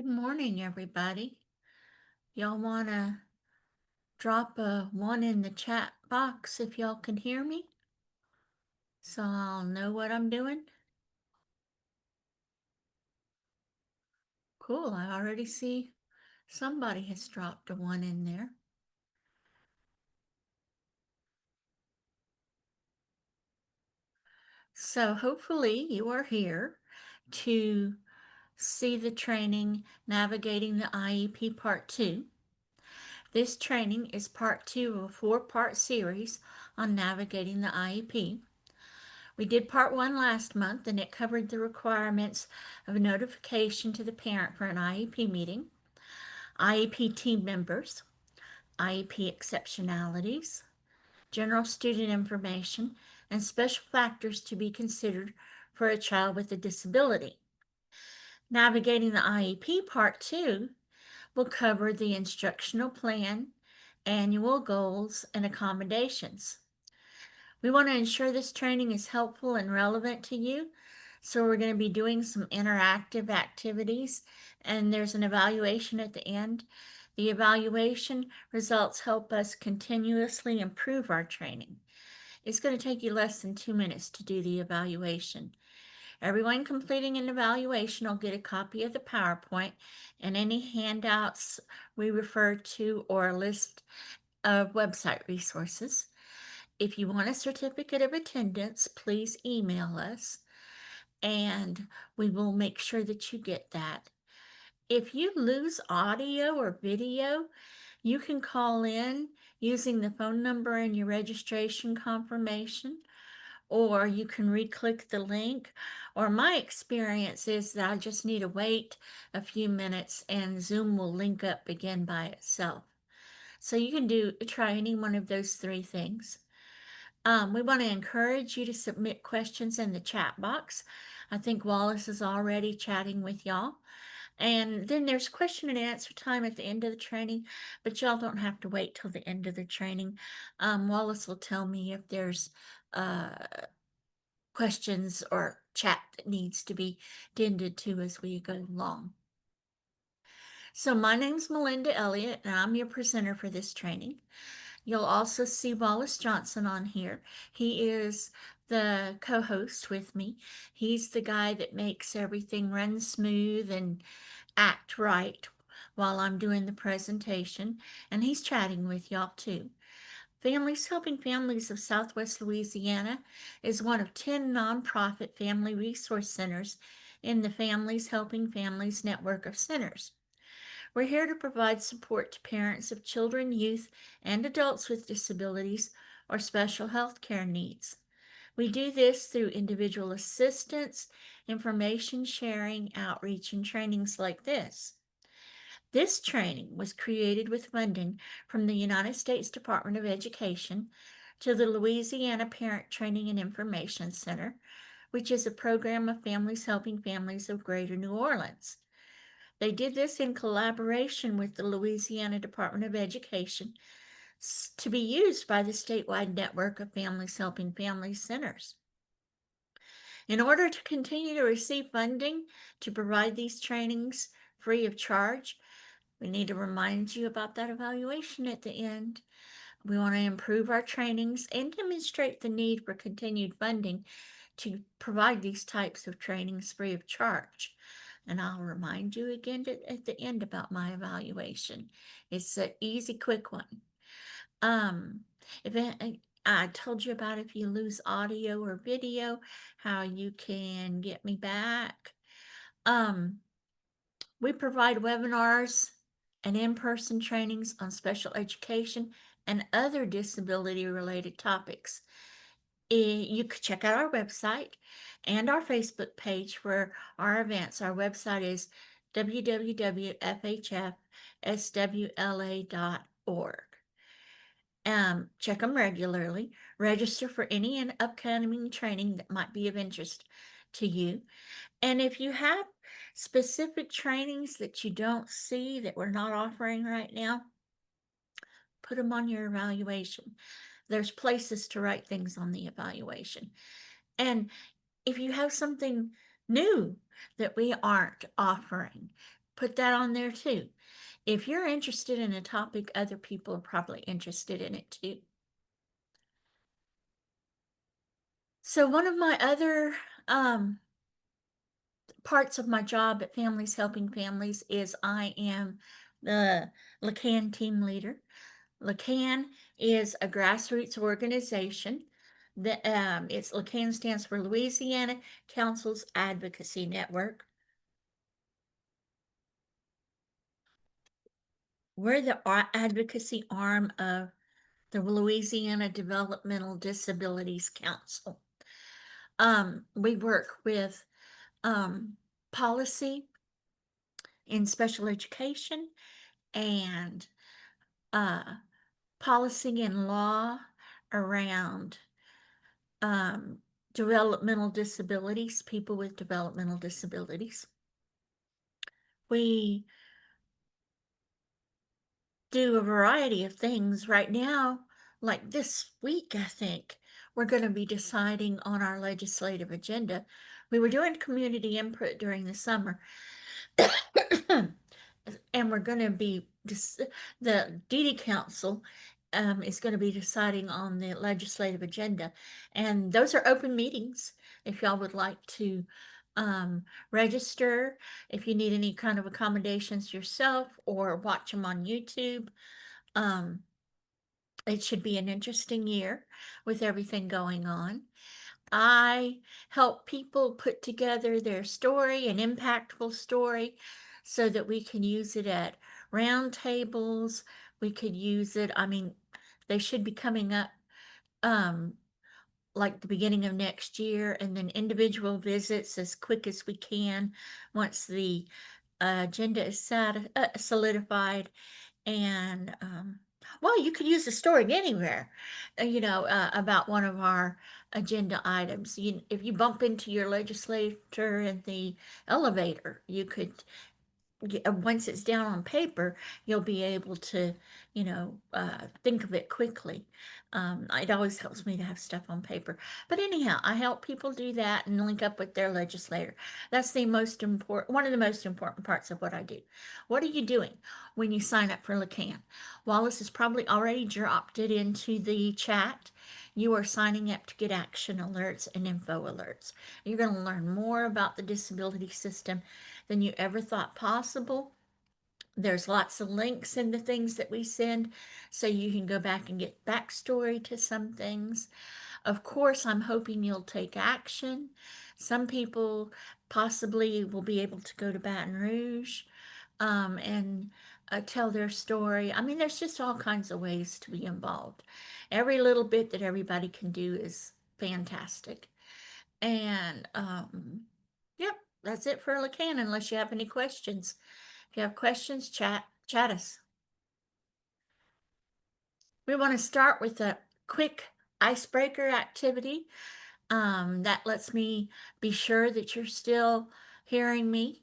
Good morning, everybody. Y'all want to drop a one in the chat box if y'all can hear me so I'll know what I'm doing? Cool, I already see somebody has dropped a one in there. So hopefully you are here to see the training Navigating the IEP Part 2. This training is part 2 of a 4-part series on navigating the IEP. We did part 1 last month, and it covered the requirements of notification to the parent for an IEP meeting, IEP team members, IEP exceptionalities, general student information, and special factors to be considered for a child with a disability. Navigating the IEP Part 2 will cover the instructional plan, annual goals, and accommodations. We want to ensure this training is helpful and relevant to you. So we're going to be doing some interactive activities, and there's an evaluation at the end. The evaluation results help us continuously improve our training. It's going to take you less than 2 minutes to do the evaluation. Everyone completing an evaluation will get a copy of the PowerPoint and any handouts we refer to or a list of website resources. If you want a certificate of attendance, please email us and we will make sure that you get that. If you lose audio or video, you can call in using the phone number in your registration confirmation, or you can re-click the link. Or my experience is that I just need to wait a few minutes and Zoom will link up again by itself. So you can try any one of those 3 things. We want to encourage you to submit questions in the chat box. I think Wallace is already chatting with y'all. And then there's question and answer time at the end of the training, but y'all don't have to wait till the end of the training. Wallace will tell me if there's questions or chat that needs to be tended to as we go along. So my name's Melinda Elliott, and I'm your presenter for this training. You'll also see Wallace Johnson on here. He is the co-host with me. He's the guy that makes everything run smooth and act right while I'm doing the presentation, and he's chatting with y'all too. Families Helping Families of Southwest Louisiana is one of 10 nonprofit family resource centers in the Families Helping Families network of centers. We're here to provide support to parents of children, youth, and adults with disabilities or special health care needs. We do this through individual assistance, information sharing, outreach, and trainings like this. This training was created with funding from the United States Department of Education to the Louisiana Parent Training and Information Center, which is a program of Families Helping Families of Greater New Orleans. They did this in collaboration with the Louisiana Department of Education to be used by the statewide network of Families Helping Families centers. In order to continue to receive funding to provide these trainings free of charge, we need to remind you about that evaluation at the end. We want to improve our trainings and demonstrate the need for continued funding to provide these types of trainings free of charge. And I'll remind you again at the end about my evaluation. It's an easy, quick one. If I told you about if you lose audio or video, how you can get me back. We provide webinars and in-person trainings on special education and other disability-related topics. You could check out our website and our Facebook page for our events. Our website is www.fhfswla.org. Check them regularly. Register for any and upcoming training that might be of interest to you. And if you have specific trainings that you don't see that we're not offering right now, put them on your evaluation. There's places to write things on the evaluation. And if you have something new that we aren't offering, put that on there too. If you're interested in a topic, other people are probably interested in it too. So one of my other parts of my job at Families Helping Families is I am the LACAN team leader. LACAN is a grassroots organization. It's LACAN stands for Louisiana Council's Advocacy Network. We're the advocacy arm of the Louisiana Developmental Disabilities Council. We work with policy in special education and policy and law around um, developmental disabilities, people with developmental disabilities. We do a variety of things right now, like this week, I think. We're going to be deciding on our legislative agenda. We were doing community input during the summer, and we're going to be the DD Council is going to be deciding on the legislative agenda, and those are open meetings. If y'all would like to register, if you need any kind of accommodations yourself or watch them on YouTube, um, it should be an interesting year with everything going on. I help people put together their story, an impactful story, so that we can use it at roundtables. We could use it, I mean, they should be coming up um, like the beginning of next year, and then individual visits as quick as we can once the agenda is solidified. And well, you could use a story anywhere, about one of our agenda items. If you bump into your legislator in the elevator, you could, once it's down on paper, you'll be able to, think of it quickly. It always helps me to have stuff on paper. But anyhow, I help people do that and link up with their legislator. That's the most important, one of the most important parts of what I do. What are you doing when you sign up for LACAN? Wallace has probably already dropped it into the chat. You are signing up to get action alerts and info alerts. You're going to learn more about the disability system than you ever thought possible. There's lots of links in the things that we send, so you can go back and get backstory to some things. Of course, I'm hoping you'll take action. Some people possibly will be able to go to Baton Rouge and tell their story. I mean, there's just all kinds of ways to be involved. Every little bit that everybody can do is fantastic. And yep, that's it for LACAN, unless you have any questions. If you have questions, chat us. We want to start with a quick icebreaker activity that lets me be sure that you're still hearing me.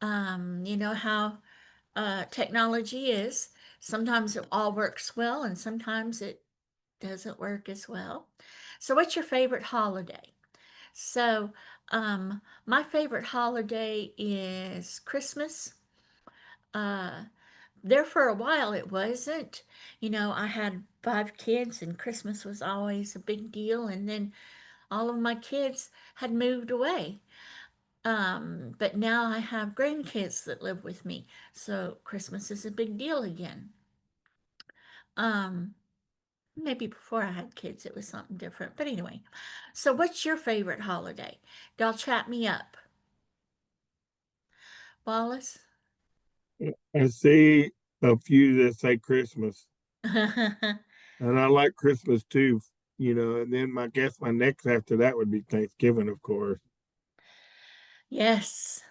You know how technology is. Sometimes it all works well, and sometimes it doesn't work as well. So, what's your favorite holiday? So, my favorite holiday is Christmas. Uh, there for a while it wasn't. I had 5 kids, and Christmas was always a big deal. And then all of my kids had moved away. But now I have grandkids that live with me, so Christmas is a big deal again. Um, Maybe before I had kids, it was something different. But anyway, so what's your favorite holiday? Y'all chat me up. Wallace? I see a few that say Christmas, and I like Christmas too, and then I guess my next after that would be Thanksgiving, of course. Yes,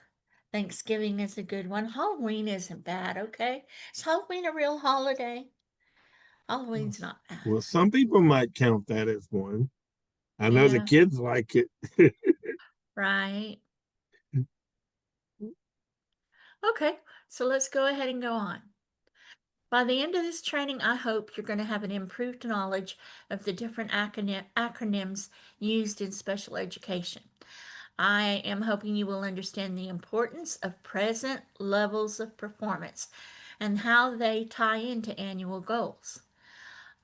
Thanksgiving is a good one. Halloween isn't bad, okay? Is Halloween a real holiday? Well, Halloween's not bad. well, some people might count that as one. I know the Yeah, kids like it. right. Okay, so let's go ahead and go on. By the end of this training, I hope you're going to have an improved knowledge of the different acronyms used in special education. I am hoping you will understand the importance of present levels of performance and how they tie into annual goals.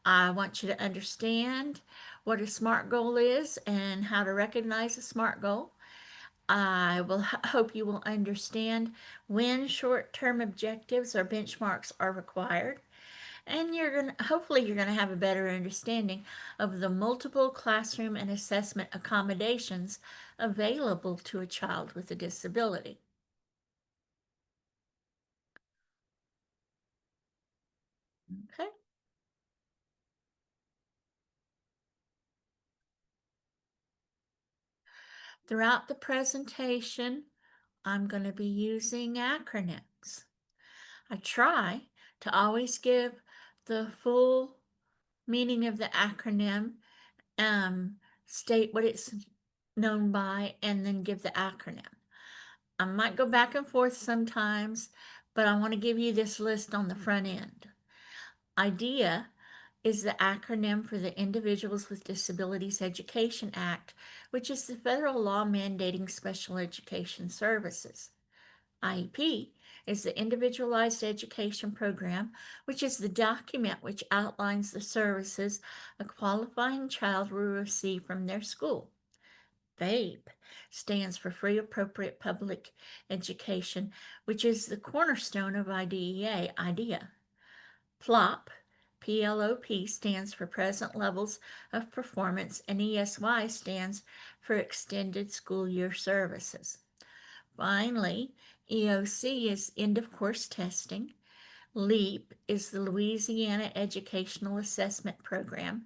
I want you to understand what a SMART goal is and how to recognize a SMART goal. I will hope you will understand when short-term objectives or benchmarks are required, and hopefully you're going to have a better understanding of the multiple classroom and assessment accommodations available to a child with a disability. Okay. Throughout the presentation, I'm going to be using acronyms. I try to always give the full meaning of the acronym, state what it's known by, and then give the acronym. I might go back and forth sometimes, but I want to give you this list on the front end. IDEA is the acronym for the Individuals with Disabilities Education Act, which is the federal law mandating special education services. IEP is the Individualized Education Program, which is the document which outlines the services a qualifying child will receive from their school. FAPE stands for Free Appropriate Public Education, which is the cornerstone of IDEA. PLOP, PLOP stands for Present Levels of Performance, and ESY stands for Extended School Year Services. Finally, EOC is End of Course Testing. LEAP is the Louisiana Educational Assessment Program,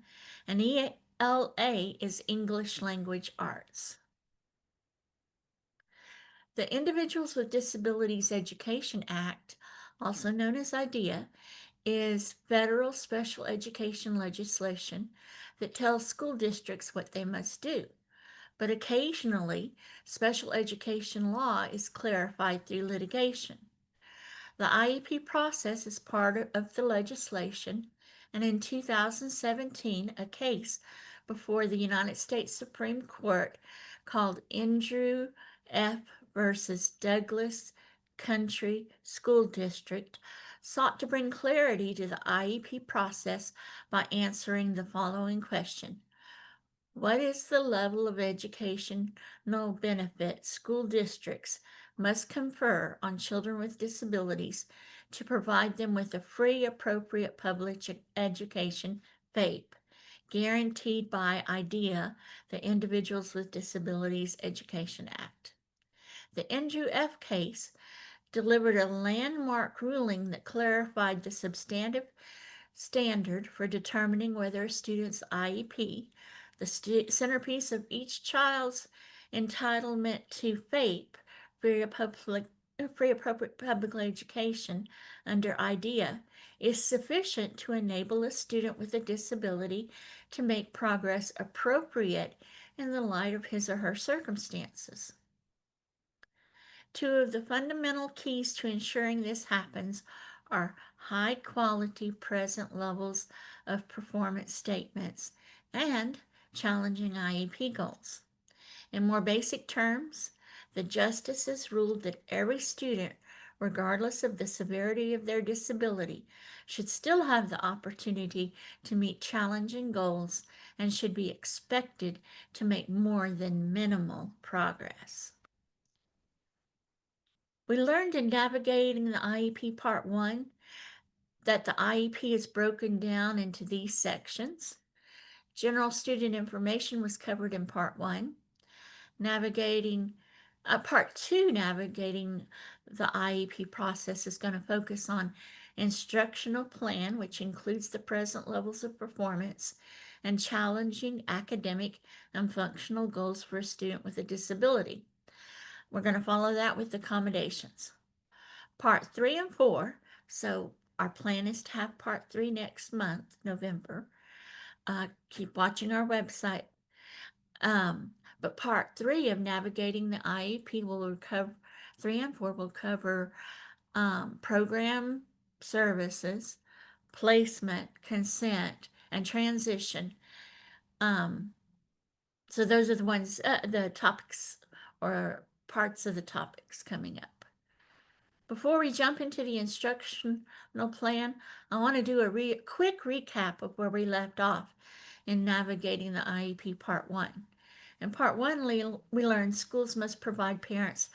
and ELA is English Language Arts. The Individuals with Disabilities Education Act, also known as IDEA, is federal special education legislation that tells school districts what they must do. But occasionally, special education law is clarified through litigation. The IEP process is part of the legislation, and in 2017, a case before the United States Supreme Court called Andrew F. versus Douglas Country School District sought to bring clarity to the IEP process by answering the following question: what is the level of educational benefit school districts must confer on children with disabilities to provide them with a free, appropriate public education, FAPE, guaranteed by IDEA, the Individuals with Disabilities Education Act? The Andrew F. case delivered a landmark ruling that clarified the substantive standard for determining whether a student's IEP, the centerpiece of each child's entitlement to FAPE, free appropriate public education under IDEA, is sufficient to enable a student with a disability to make progress appropriate in the light of his or her circumstances. Two of the fundamental keys to ensuring this happens are high quality present levels of performance statements and challenging IEP goals. In more basic terms, the justices ruled that every student, regardless of the severity of their disability, should still have the opportunity to meet challenging goals and should be expected to make more than minimal progress. We learned in navigating the IEP Part 1 that the IEP is broken down into these sections. General student information was covered in Part 1. Part 2, navigating the IEP process, is going to focus on instructional plan, which includes the present levels of performance and challenging academic and functional goals for a student with a disability. We're going to follow that with accommodations. Part 3 and 4, so our plan is to have Part 3 next month, November. Keep watching our website. But Part 3 of navigating the IEP will cover, 3 and 4 will cover program services, placement, consent, and transition. So those are the ones, the topics or parts of the topics coming up. Before we jump into the instructional plan, I want to do a quick recap of where we left off in navigating the IEP Part 1. In Part 1, we learned schools must provide parents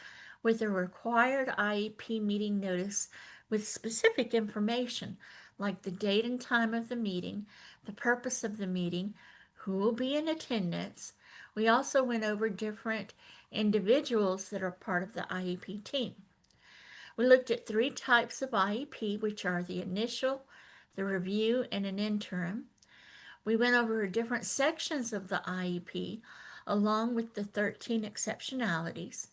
with a required IEP meeting notice with specific information like the date and time of the meeting, the purpose of the meeting, who will be in attendance. We also went over different individuals that are part of the IEP team. We looked at 3 types of IEP, which are the initial, the review, and an interim. We went over different sections of the IEP along with the 13 exceptionalities,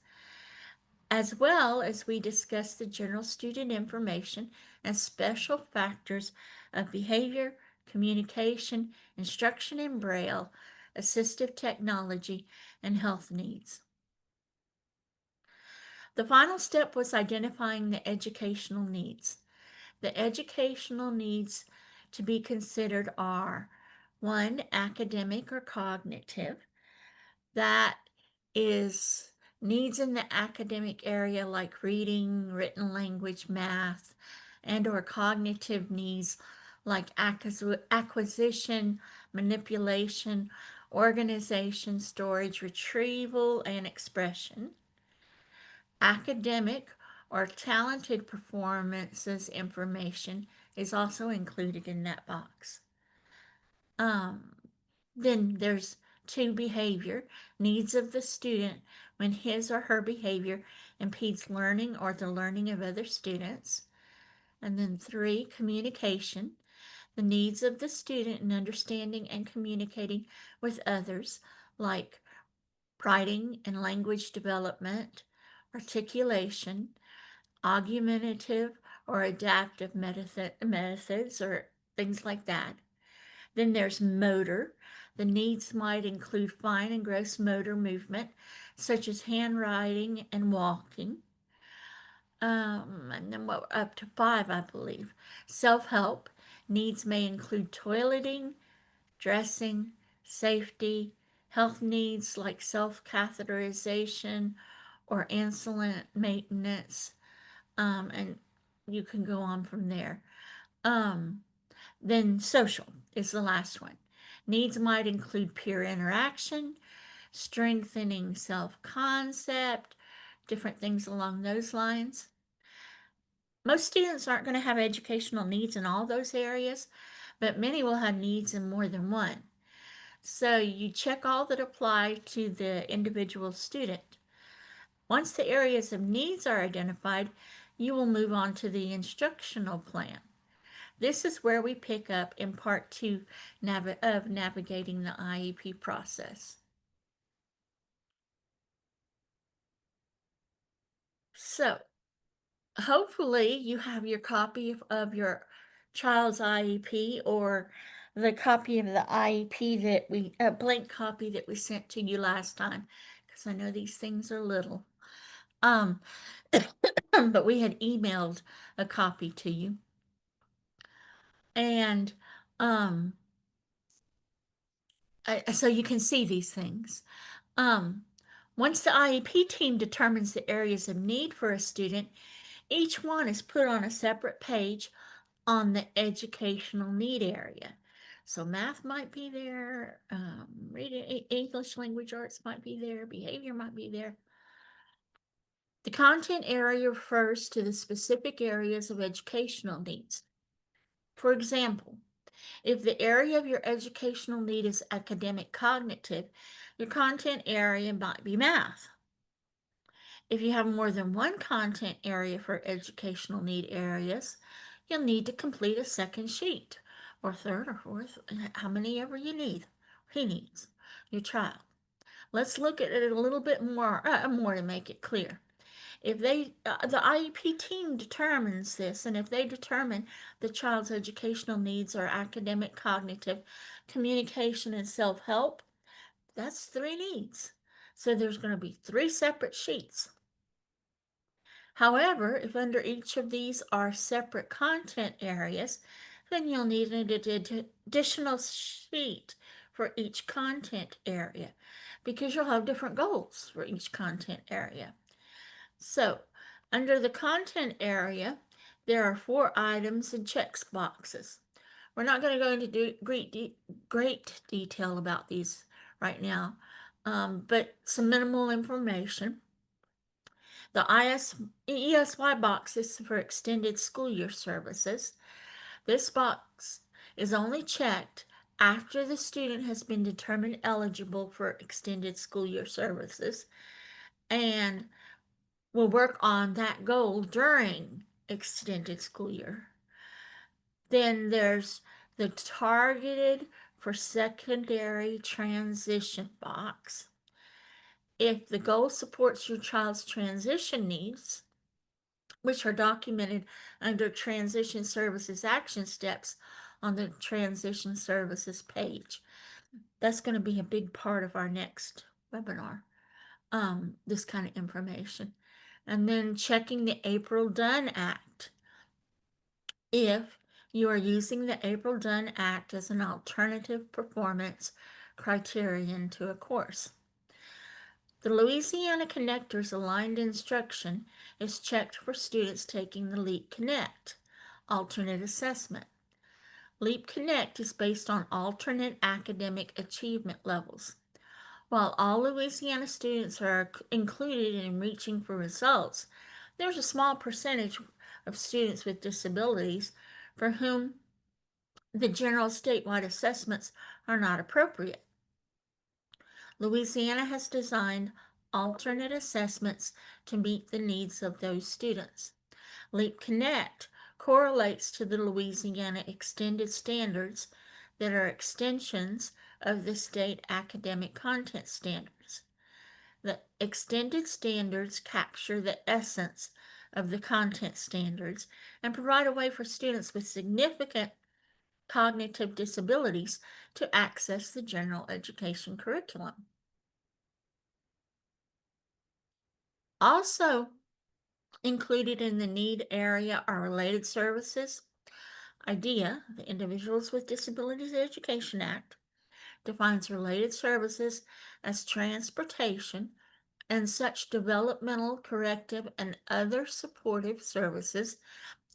as well as we discussed the general student information and special factors of behavior, communication, instruction in Braille, assistive technology, and health needs. The final step was identifying the educational needs. The educational needs to be considered are 1, academic or cognitive. That is needs in the academic area like reading, written language, math, and or cognitive needs like acquisition, manipulation, organization, storage, retrieval, and expression. Academic or talented performances information is also included in that box. Then there's 2, behavior, needs of the student when his or her behavior impedes learning or the learning of other students. And then 3, communication, the needs of the student in understanding and communicating with others, like writing and language development, articulation, augmentative or adaptive methods, or things like that. Then there's motor. The needs might include fine and gross motor movement, such as handwriting and walking. And then what, up to 5, I believe. Self-help needs may include toileting, dressing, safety, health needs like self-catheterization or insulin maintenance, and you can go on from there. Then social is the last one. Needs might include peer interaction, strengthening self-concept, different things along those lines. Most students aren't going to have educational needs in all those areas, but many will have needs in more than one. So you check all that apply to the individual student. Once the areas of needs are identified, you will move on to the instructional plan. This is where we pick up in part 2 of navigating the IEP process. So, hopefully you have your copy of your child's IEP, or the copy of the IEP that a blank copy that we sent to you last time, because I know these things are little. But we had emailed a copy to you. And so you can see these things. Once the IEP team determines the areas of need for a student, each one is put on a separate page on the educational need area. So math might be there, reading, English language arts might be there, behavior might be there. The content area refers to the specific areas of educational needs. For example, if the area of your educational need is academic cognitive, your content area might be math. If you have more than one content area for educational need areas, you'll need to complete a second sheet, or third or fourth, how many ever you need, he needs, your child. Let's look at it a little bit more to make it clear. If the IEP team determines this, and if they determine the child's educational needs are academic, cognitive, communication, and self-help, that's 3 needs. So there's going to be 3 separate sheets. However, if under each of these are separate content areas, then you'll need an additional sheet for each content area because you'll have different goals for each content area. So, under the content area, there are 4 items and check boxes. We're not going to go into great detail about these right now, but some minimal information. The ESY box is for extended school year services. This box is only checked after the student has been determined eligible for extended school year services and will work on that goal during extended school year. Then there's the targeted for secondary transition box. If the goal supports your child's transition needs, which are documented under Transition Services Action Steps on the Transition Services page. That's going to be a big part of our next webinar, this kind of information. And then checking the April Dunn Act. If you are using the April Dunn Act as an alternative performance criterion to a course. The Louisiana Connectors Aligned Instruction is checked for students taking the LEAP Connect alternate assessment. LEAP Connect is based on alternate academic achievement levels. While all Louisiana students are included in reaching for results, there's a small percentage of students with disabilities for whom the general statewide assessments are not appropriate. Louisiana has designed alternate assessments to meet the needs of those students. LEAP Connect correlates to the Louisiana Extended Standards that are extensions of the state academic content standards. The extended standards capture the essence of the content standards and provide a way for students with significant cognitive disabilities to access the general education curriculum. Also included in the need area are related services. IDEA, the Individuals with Disabilities Education Act, defines related services as transportation and such developmental, corrective, and other supportive services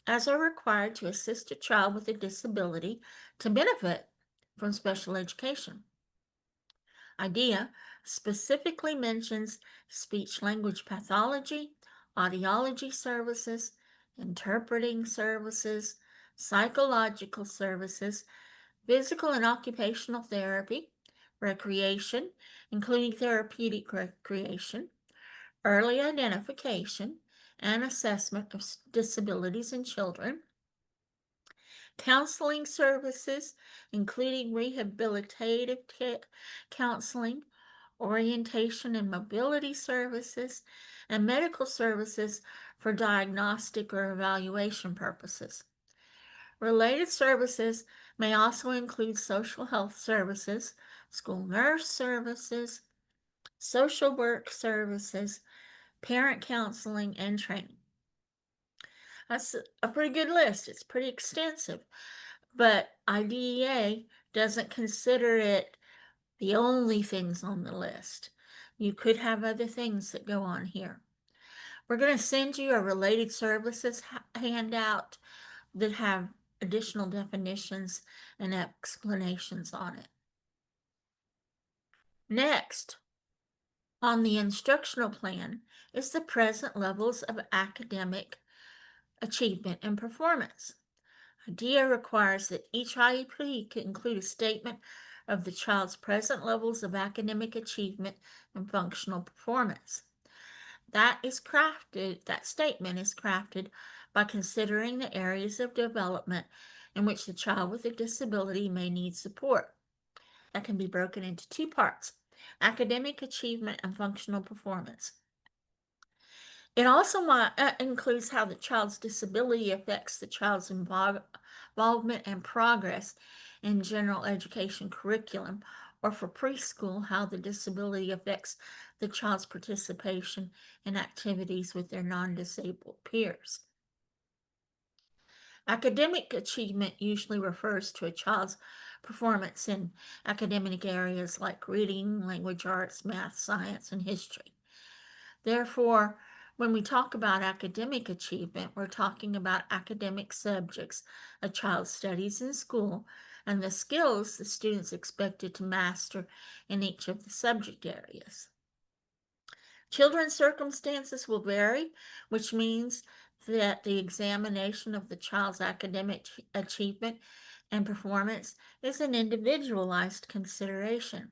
as are required to assist a child with a disability to benefit from special education. IDEA specifically mentions speech language pathology, audiology services, interpreting services, psychological services, physical and occupational therapy, recreation, including therapeutic recreation, early identification and assessment of disabilities in children, counseling services, including rehabilitative counseling, orientation and mobility services, and medical services for diagnostic or evaluation purposes. Related services may also include social health services, school nurse services, social work services, parent counseling, and training. That's a pretty good list. It's pretty extensive, but IDEA doesn't consider it the only things on the list. You could have other things that go on here. We're going to send you a related services handout that have additional definitions and explanations on it. Next, on the instructional plan is the present levels of academic achievement and performance. IDEA requires that each IEP can include a statement of the child's present levels of academic achievement and functional performance. That statement is crafted by considering the areas of development in which the child with a disability may need support. That can be broken into 2 parts: academic achievement and functional performance. It also includes how the child's disability affects the child's involvement and progress in general education curriculum, or for preschool, how the disability affects the child's participation in activities with their non-disabled peers. Academic achievement usually refers to a child's performance in academic areas like reading, language arts, math, science, and history. Therefore, when we talk about academic achievement, we're talking about academic subjects a child studies in school and the skills the students expected to master in each of the subject areas. Children's circumstances will vary, which means that the examination of the child's academic achievement and performance is an individualized consideration.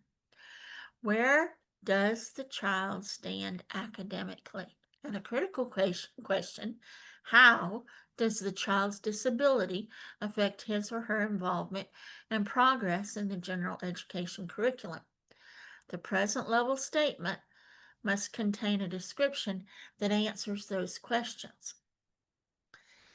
Where does the child stand academically? And a critical question, how does the child's disability affect his or her involvement and progress in the general education curriculum? The present level statement must contain a description that answers those questions.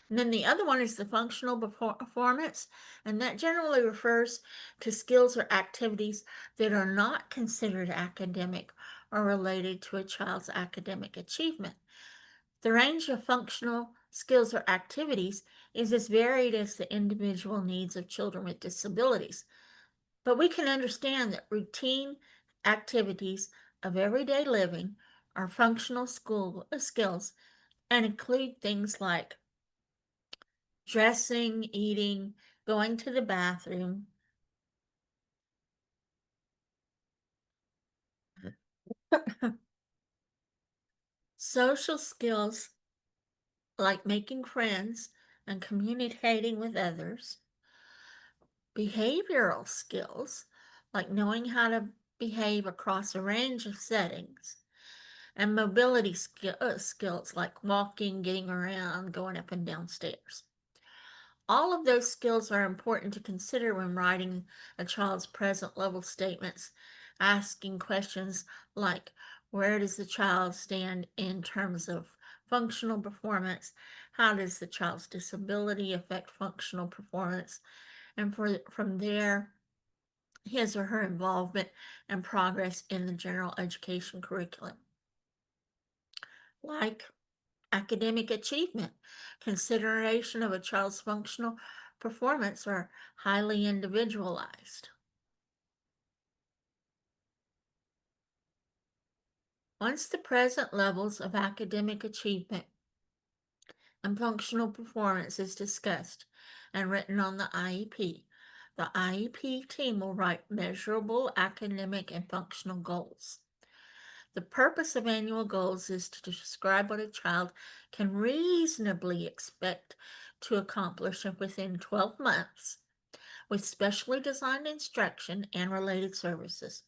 And then the other one is the functional performance, and that generally refers to skills or activities that are not considered academic or related to a child's academic achievement. The range of functional skills or activities is as varied as the individual needs of children with disabilities. But we can understand that routine activities of everyday living are functional skills and include things like dressing, eating, going to the bathroom. Social skills like making friends and communicating with others. Behavioral skills like knowing how to behave across a range of settings. And mobility skills like walking, getting around, going up and down stairs. All of those skills are important to consider when writing a child's present level statements, asking questions like where does the child stand in terms of functional performance? How does the child's disability affect functional performance? And from there, his or her involvement and progress in the general education curriculum. Like academic achievement, consideration of a child's functional performance are highly individualized. Once the present levels of academic achievement and functional performance is discussed and written on the IEP, the IEP team will write measurable academic and functional goals. The purpose of annual goals is to describe what a child can reasonably expect to accomplish within 12 months with specially designed instruction and related services.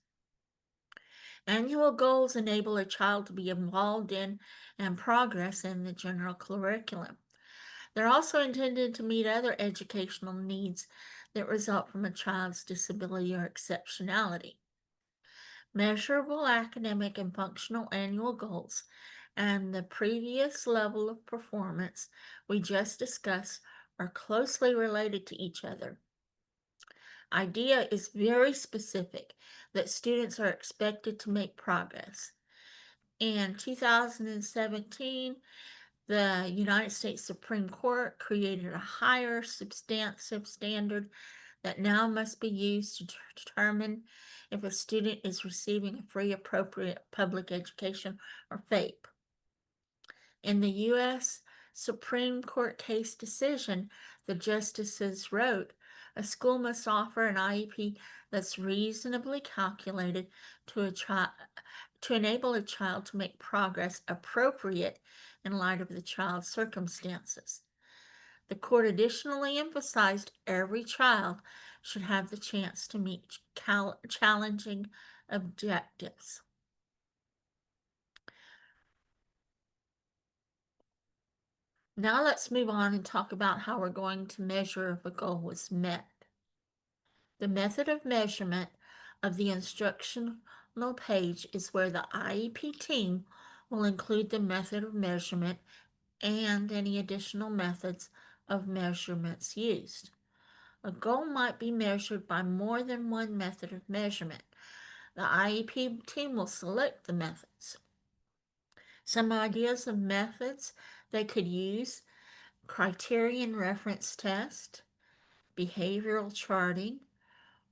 Annual goals enable a child to be involved in and progress in the general curriculum. They're also intended to meet other educational needs that result from a child's disability or exceptionality. Measurable academic and functional annual goals and the previous level of performance we just discussed are closely related to each other. IDEA is very specific that students are expected to make progress. In 2017, the United States Supreme Court created a higher substantive standard that now must be used to determine if a student is receiving a free appropriate public education or FAPE. In the U.S. Supreme Court case decision, the justices wrote, a school must offer an IEP that's reasonably calculated to enable a child to make progress appropriate in light of the child's circumstances. The court additionally emphasized every child should have the chance to meet challenging objectives. Now let's move on and talk about how we're going to measure if a goal was met. The method of measurement of the instructional page is where the IEP team will include the method of measurement and any additional methods of measurements used. A goal might be measured by more than one method of measurement. The IEP team will select the methods. Some ideas of methods they could use: criterion reference test, behavioral charting,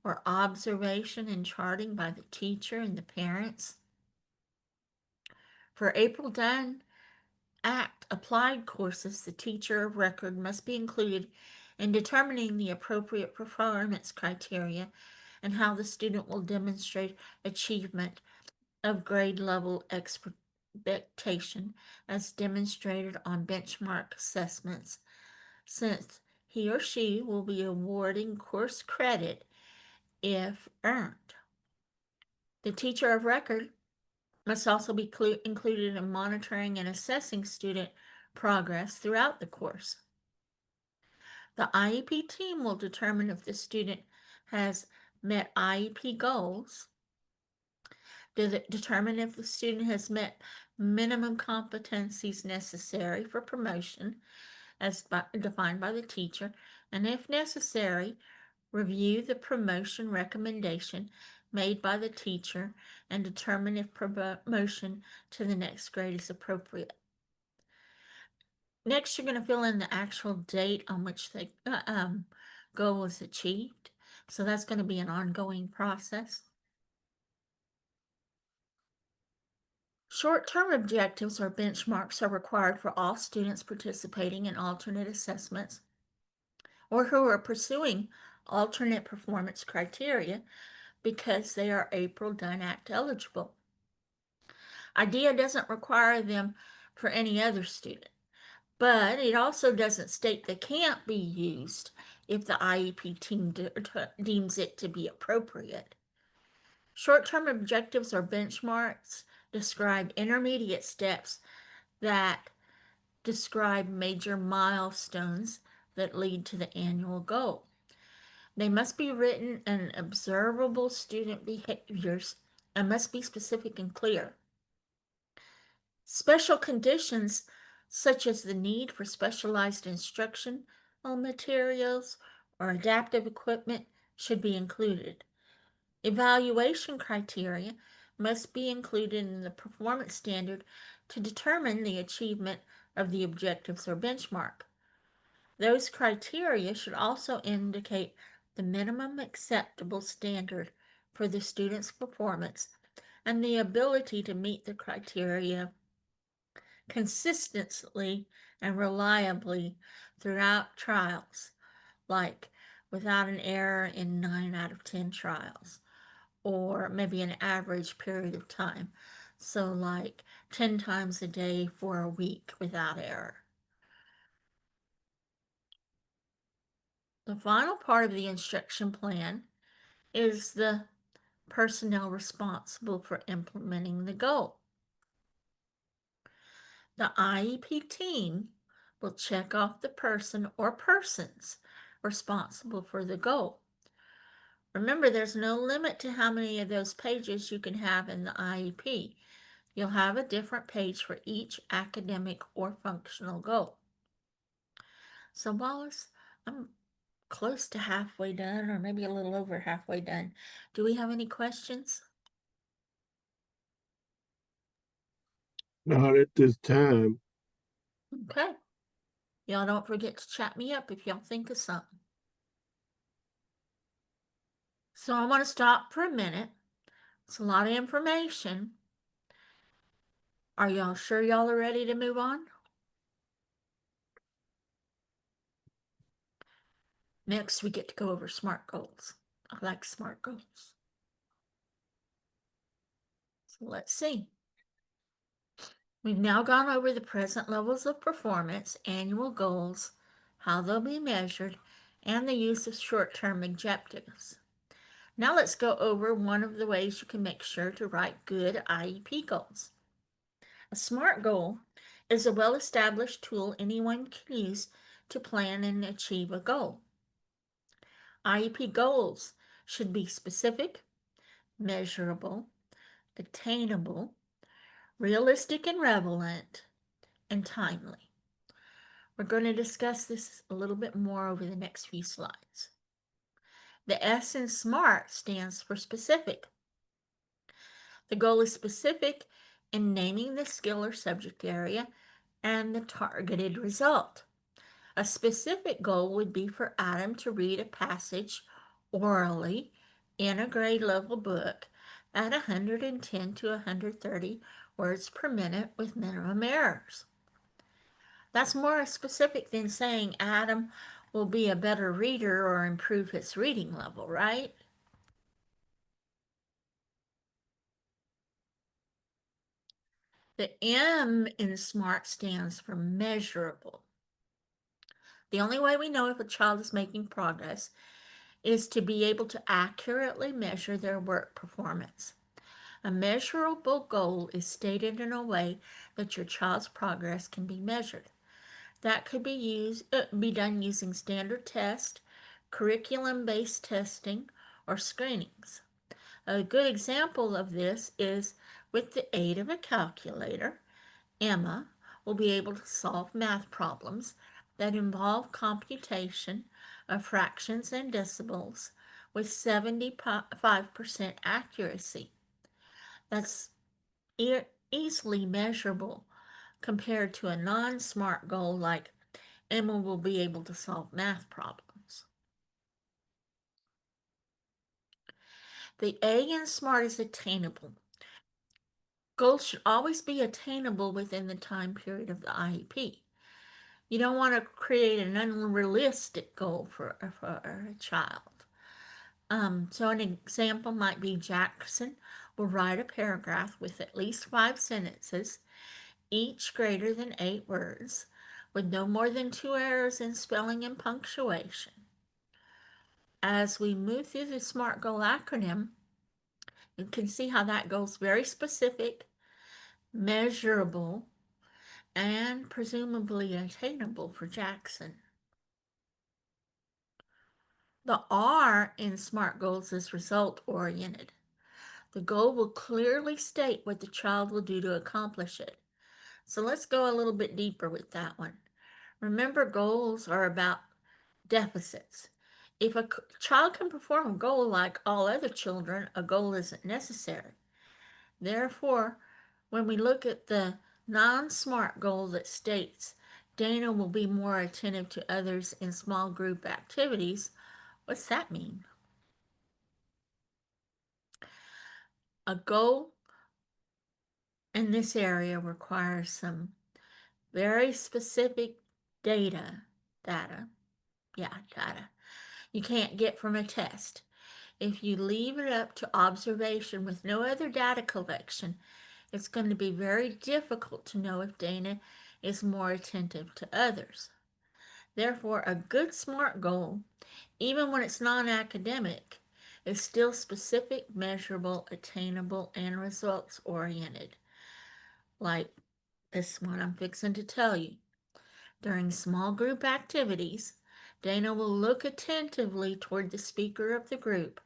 or observation and charting by the teacher and the parents. For April Dunn Act applied courses, the teacher of record must be included in determining the appropriate performance criteria and how the student will demonstrate achievement of grade level expectation as demonstrated on benchmark assessments, since he or she will be awarding course credit if earned. The teacher of record must also be included in monitoring and assessing student progress throughout the course. The IEP team will determine if the student has met IEP goals, determine if the student has met minimum competencies necessary for promotion as defined by the teacher, and if necessary, review the promotion recommendation made by the teacher and determine if promotion to the next grade is appropriate. Next, you're going to fill in the actual date on which the goal was achieved. So that's going to be an ongoing process. Short-term objectives or benchmarks are required for all students participating in alternate assessments or who are pursuing alternate performance criteria because they are April Dunn Act eligible. IDEA doesn't require them for any other student, but it also doesn't state they can't be used if the IEP team deems it to be appropriate. Short-term objectives or benchmarks describe intermediate steps that describe major milestones that lead to the annual goal. They must be written in observable student behaviors and must be specific and clear. Special conditions, such as the need for specialized instructional materials or adaptive equipment, should be included. Evaluation criteria must be included in the performance standard to determine the achievement of the objectives or benchmark. Those criteria should also indicate the minimum acceptable standard for the student's performance and the ability to meet the criteria consistently and reliably throughout trials, like without an error in 9 out of 10 trials, or maybe an average period of time. So, like 10 times a day for a week without error. The final part of the instruction plan is the personnel responsible for implementing the goal. The IEP team will check off the person or persons responsible for the goal. Remember, there's no limit to how many of those pages you can have in the IEP. You'll have a different page for each academic or functional goal. So, Wallace, I'm close to halfway done, or maybe a little over halfway done. Do we have any questions? Not at this time. Okay. Y'all don't forget to chat me up if y'all think of something. So I want to stop for a minute. It's a lot of information. Are y'all sure y'all are ready to move on? Next, we get to go over SMART goals. I like SMART goals. So let's see. We've now gone over the present levels of performance, annual goals, how they'll be measured, and the use of short-term objectives. Now let's go over one of the ways you can make sure to write good IEP goals. A SMART goal is a well-established tool anyone can use to plan and achieve a goal. IEP goals should be specific, measurable, attainable, realistic and relevant, and timely. We're going to discuss this a little bit more over the next few slides. The S in SMART stands for specific. The goal is specific in naming the skill or subject area and the targeted result. A specific goal would be for Adam to read a passage orally in a grade level book at 110 to 130 words per minute with minimum errors. That's more specific than saying Adam will be a better reader or improve his reading level, right? The M in SMART stands for measurable. The only way we know if a child is making progress is to be able to accurately measure their work performance. A measurable goal is stated in a way that your child's progress can be measured. That could be done using standard tests, curriculum-based testing, or screenings. A good example of this is with the aid of a calculator. Emma will be able to solve math problems that involve computation of fractions and decimals with 75% accuracy. That's easily measurable compared to a non-SMART goal like Emma will be able to solve math problems. The A in SMART is attainable. Goals should always be attainable within the time period of the IEP. You don't want to create an unrealistic goal for a child. So an example might be Jackson will write a paragraph with at least 5 sentences, each greater than 8 words, with no more than 2 errors in spelling and punctuation. As we move through the SMART goal acronym, you can see how that goes very specific, measurable, and presumably attainable for Jackson. The R in SMART goals is result-oriented. The goal will clearly state what the child will do to accomplish it. So let's go a little bit deeper with that one. Remember, goals are about deficits. If a child can perform a goal like all other children, a goal isn't necessary. Therefore, when we look at the non-SMART goal that states Dana will be more attentive to others in small group activities, what's that mean? A goal in this area requires some very specific data you can't get from a test. If you leave it up to observation with no other data collection, it's going to be very difficult to know if Dana is more attentive to others. Therefore, a good SMART goal, even when it's non-academic, is still specific, measurable, attainable, and results-oriented. Like this one I'm fixing to tell you. During small group activities, Dana will look attentively toward the speaker of the group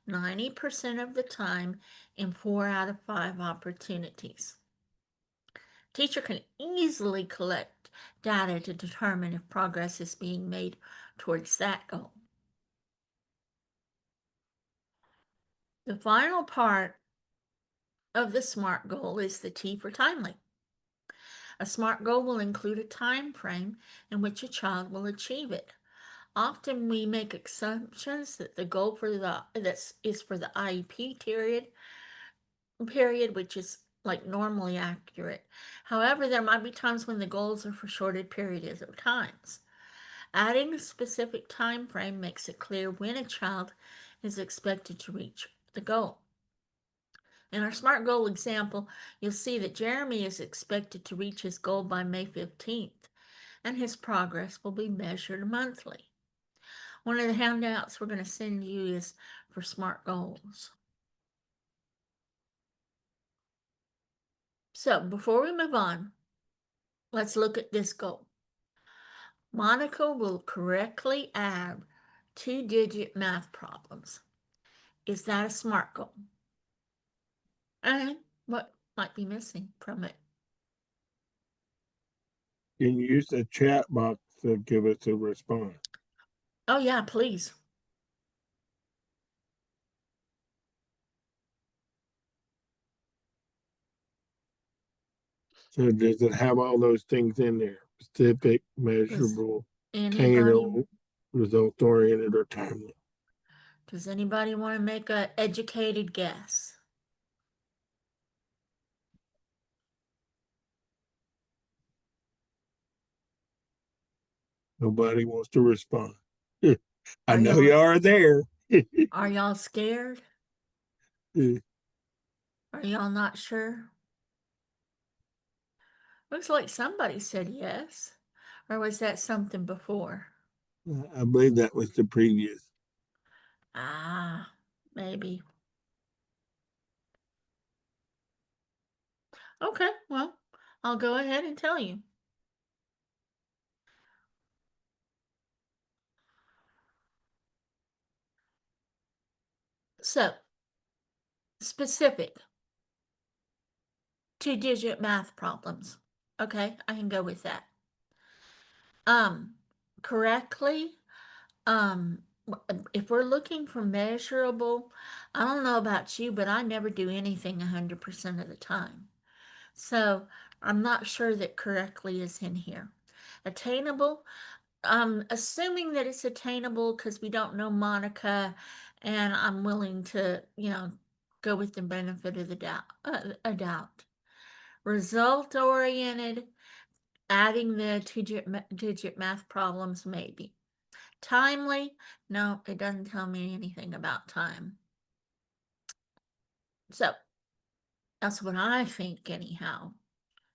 90% of the time in 4 out of 5 opportunities. Teacher can easily collect data to determine if progress is being made towards that goal. The final part of the SMART goal is the T for timely. A SMART goal will include a time frame in which a child will achieve it. Often we make assumptions that the goal for is for the IEP period, which is like normally accurate. However, there might be times when the goals are for shorter periods of times. Adding a specific time frame makes it clear when a child is expected to reach the goal. In our SMART goal example, you'll see that Jeremy is expected to reach his goal by May 15th, and his progress will be measured monthly. One of the handouts we're going to send you is for SMART goals. So before we move on, let's look at this goal. Monica will correctly add 2-digit math problems. Is that a SMART goal? And what might be missing from it? You can use the chat box to give us a response. Oh yeah, please. So does it have all those things in there? Specific, measurable, Anybody? attainable, result oriented, or timely? Does anybody want to make an educated guess? Nobody wants to respond. I Are know you y'all are there. are y'all scared? I Are y'all not sure? Looks like somebody said yes. Or was that something before? believe that was the previous. Ah, maybe. Okay, well, I'll go ahead and tell you. So, specific 2-digit math problems. Okay, I can go with that. Um, correctly, um, if we're looking for measurable, I don't know about you, but I never do anything 100% of the time. So, I'm not sure that correctly is in here. Attainable, I'm assuming that it's attainable because we don't know Monica, and I'm willing to, go with the benefit of the doubt. A doubt. Result oriented, adding the two-digit math problems, maybe. Timely, no, it doesn't tell me anything about time. So that's what I think, anyhow.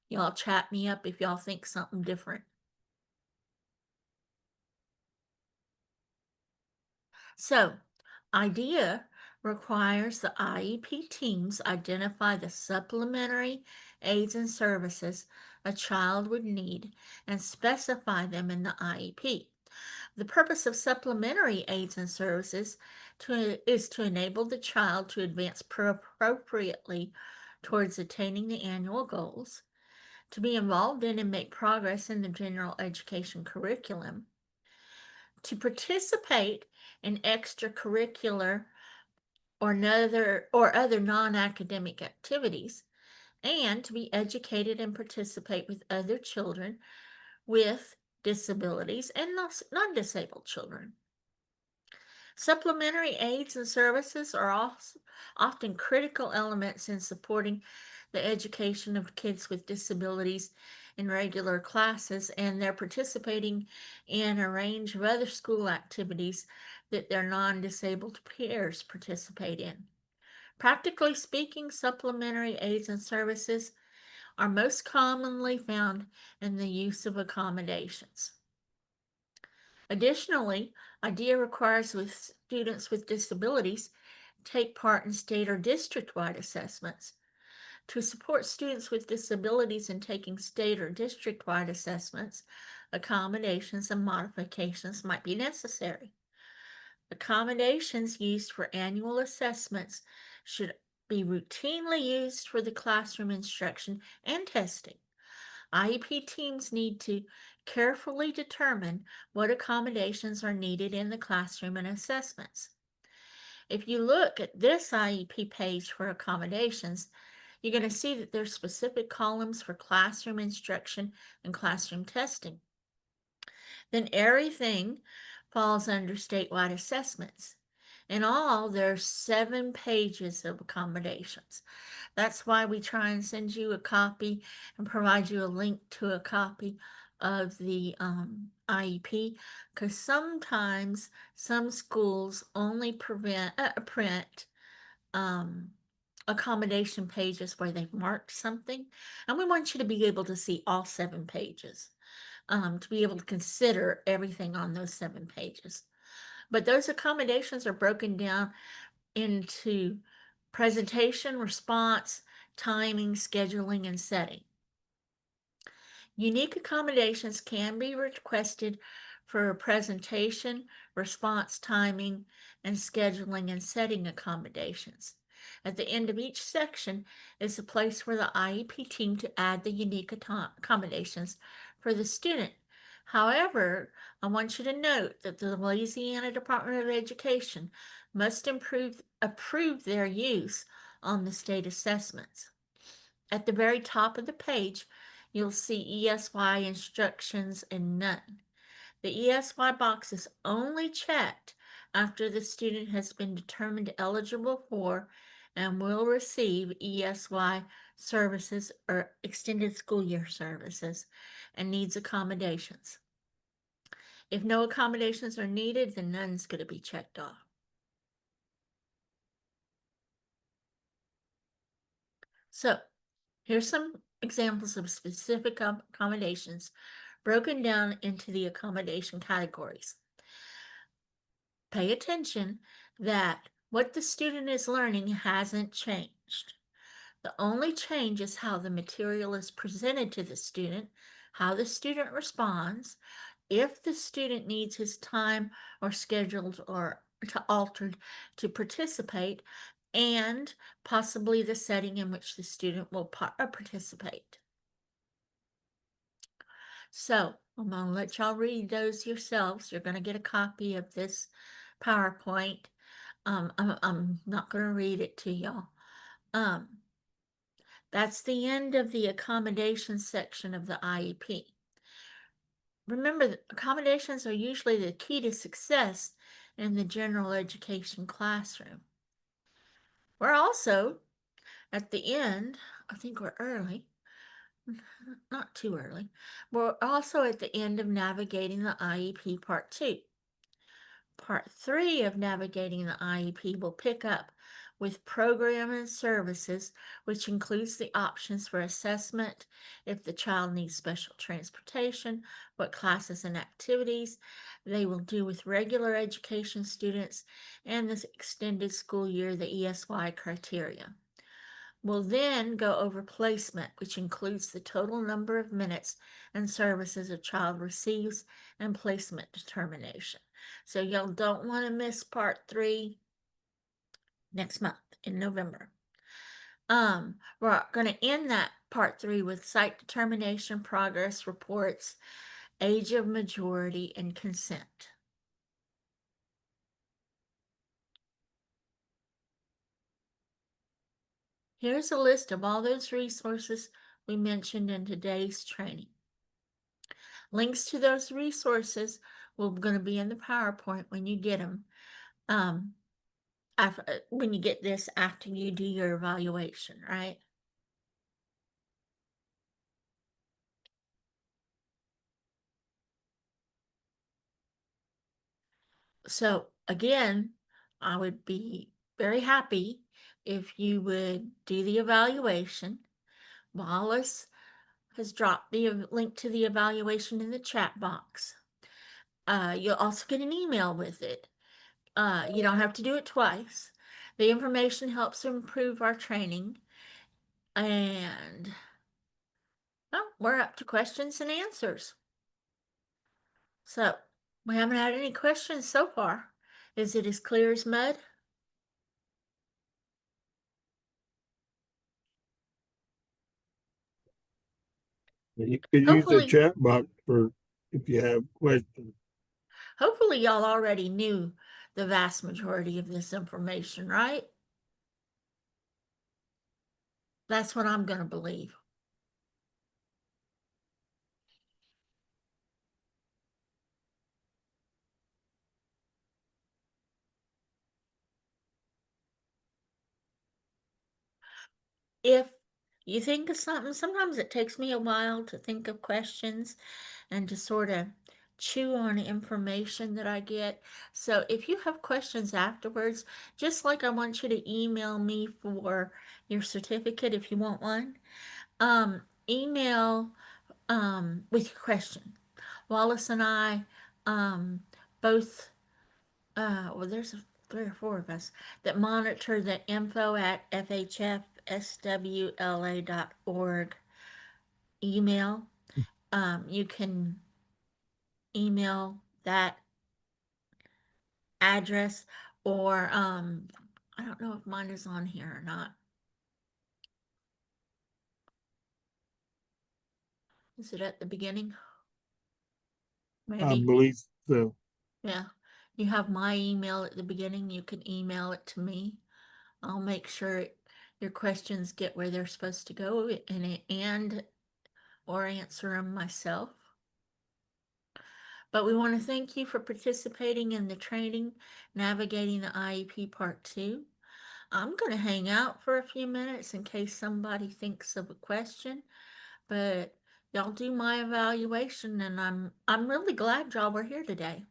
Y'all chat me up if y'all think something different. So, IDEA requires the IEP teams identify the supplementary aids and services a child would need and specify them in the IEP. The purpose of supplementary aids and services is to enable the child to advance appropriately towards attaining the annual goals, to be involved in and make progress in the general education curriculum, to participate in extracurricular or other non-academic activities, and to be educated and participate with other children with disabilities and non-disabled children. Supplementary aids and services are also often critical elements in supporting the education of kids with disabilities in regular classes, and they're participating in a range of other school activities that their non-disabled peers participate in. Practically speaking, supplementary aids and services are most commonly found in the use of accommodations. Additionally, IDEA requires students with disabilities take part in state or district-wide assessments. To support students with disabilities in taking state or district-wide assessments, accommodations and modifications might be necessary. Accommodations used for annual assessments should be routinely used for the classroom instruction and testing. IEP teams need to carefully determine what accommodations are needed in the classroom and assessments. If you look at this IEP page for accommodations, you're going to see that there's specific columns for classroom instruction and classroom testing. Then everything falls under statewide assessments. In all, there's 7 pages of accommodations. That's why we try and send you a copy and provide you a link to a copy of the IEP, because sometimes some schools only print um, accommodation pages where they've marked something, and we want you to be able to see all 7 pages, to be able to consider everything on those 7 pages. But those accommodations are broken down into presentation, response, timing, scheduling, and setting. Unique accommodations can be requested for presentation, response timing, and scheduling and setting accommodations. At the end of each section is a place for the IEP team to add the unique accommodations for the student. However, I want you to note that the Louisiana Department of Education must approve their use on the state assessments. At the very top of the page, you'll see ESY instructions and none. The ESY box is only checked after the student has been determined eligible for and will receive ESY services or extended school year services and needs accommodations. If no accommodations are needed, then none's going to be checked off. So, here's some examples of specific accommodations broken down into the accommodation categories. Pay attention that what the student is learning hasn't changed. The only change is how the material is presented to the student, how the student responds, if the student needs his time or scheduled or altered to participate, and possibly the setting in which the student will participate. So I'm going to let y'all read those yourselves. You're going to get a copy of this PowerPoint. I'm not going to read it to y'all. That's the end of the accommodations section of the IEP. Remember that accommodations are usually the key to success in the general education classroom. We're also at the end, I think we're early, not too early. We're also at the end of navigating the IEP Part 2. Part 3 of navigating the IEP will pick up with program and services, which includes the options for assessment, if the child needs special transportation, what classes and activities they will do with regular education students, and the extended school year, the ESY criteria. We'll then go over placement, which includes the total number of minutes and services a child receives, and placement determination. So y'all don't want to miss part 3 next month in November. We're going to end that part 3 with site determination, progress reports, age of majority, and consent. Here's a list of all those resources we mentioned in today's training. Links to those resources will going to be in the PowerPoint when you get them. When you get this after you do your evaluation, right? So again, I would be very happy if you would do the evaluation. Wallace has dropped the link to the evaluation in the chat box. You'll also get an email with it. You don't have to do it twice. The information helps improve our training. And well, we're up to questions and answers. So we haven't had any questions so far. Is it as clear as mud? You could use the Hopefully, chat box for if you have questions. hopefully y'all already knew the vast majority of this information, right? That's what I'm going to believe. If you think of something, sometimes it takes me a while to think of questions and to sort of chew on information that I get. So if you have questions afterwards, just like I want you to email me for your certificate if you want one, email with your question. Wallace and I both, well, there's 3 or 4 of us that monitor the info at fhfswla.org email. You can email that address, or I don't know if mine is on here or not. Is it at the beginning? I Maybe. believe so. Yeah. You have my email at the beginning. You can email it to me. I'll make sure your questions get where they're supposed to go, and or answer them myself. But we want to thank you for participating in the training, navigating the IEP Part 2. I'm going to hang out for a few minutes in case somebody thinks of a question, but y'all do my evaluation and I'm really glad y'all were here today.